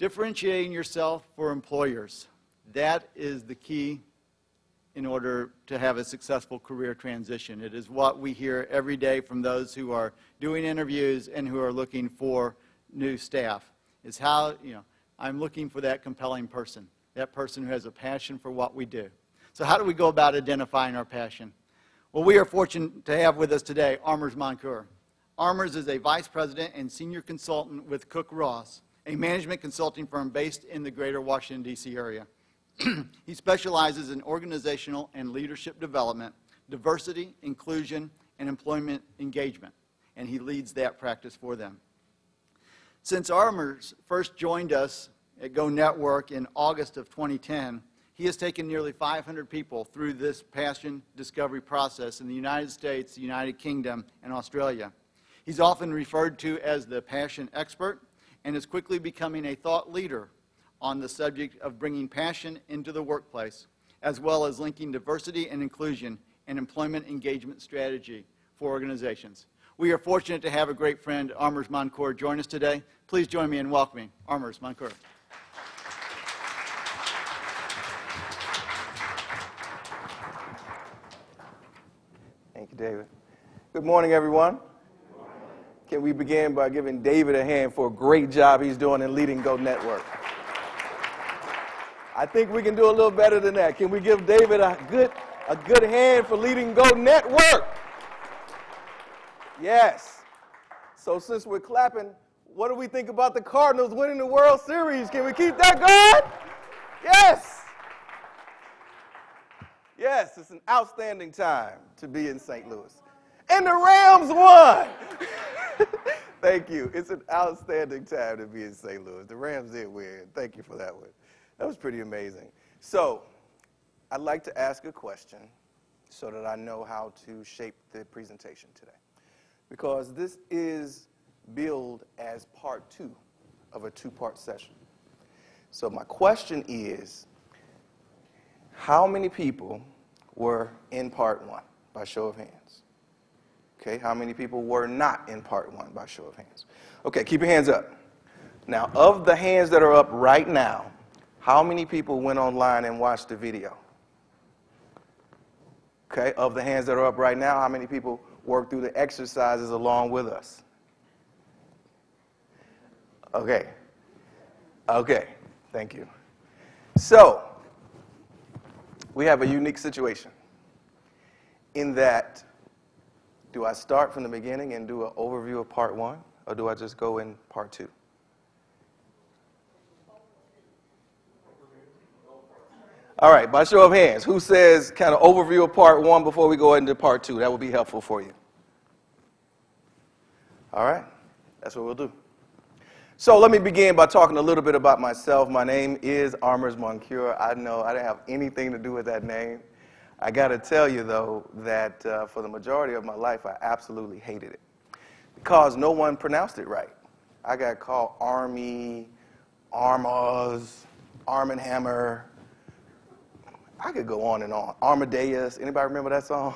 Differentiating yourself for employers. That is the key in order to have a successful career transition. It is what we hear every day from those who are doing interviews and who are looking for new staff, is how, I'm looking for that compelling person, that person who has a passion for what we do. So how do we go about identifying our passion? Well, we are fortunate to have with us today Armers Moncoeur. Armers is a vice president and senior consultant with Cook Ross, a management consulting firm based in the greater Washington, D.C. area. He specializes in organizational and leadership development, diversity, inclusion, and employment engagement, and he leads that practice for them. Since Armers first joined us at Go Network in August of 2010, he has taken nearly 500 people through this passion discovery process in the United States, the United Kingdom, and Australia. He's often referred to as the passion expert and is quickly becoming a thought leader on the subject of bringing passion into the workplace, as well as linking diversity and inclusion and employment engagement strategy for organizations. We are fortunate to have a great friend, Armers Moncoeur, join us today. Please join me in welcoming Armers Moncoeur. Thank you, David. Good morning, everyone. Good morning. Can we begin by giving David a hand for a great job he's doing in leading Go Network? I think we can do a little better than that. Can we give David a good hand for leading Go Network? Yes. So since we're clapping, what do we think about the Cardinals winning the World Series? Can we keep that going? Yes. Yes, it's an outstanding time to be in St. Louis. And the Rams won. Thank you. It's an outstanding time to be in St. Louis. The Rams did win. Thank you for that one. That was pretty amazing. So I'd like to ask a question so that I know how to shape the presentation today. Because this is billed as part 2 of a 2-part session. So my question is, how many people were in part 1 by show of hands? Okay, how many people were not in part 1 by show of hands? Okay, keep your hands up. Now, of the hands that are up right now, how many people went online and watched the video? Okay, of the hands that are up right now, how many people worked through the exercises along with us? Okay. Okay, thank you. So, we have a unique situation in that, do I start from the beginning and do an overview of part 1, or do I just go in part 2? All right, by show of hands, who says kind of overview of part 1 before we go into part 2? That would be helpful for you. All right, that's what we'll do. So let me begin by talking a little bit about myself. My name is Armers Moncoeur. I know I didn't have anything to do with that name. I got to tell you, though, that for the majority of my life, I absolutely hated it because no one pronounced it right. I got called Army, Armors, Arm and Hammer. I could go on and on. Armadeus. Anybody remember that song?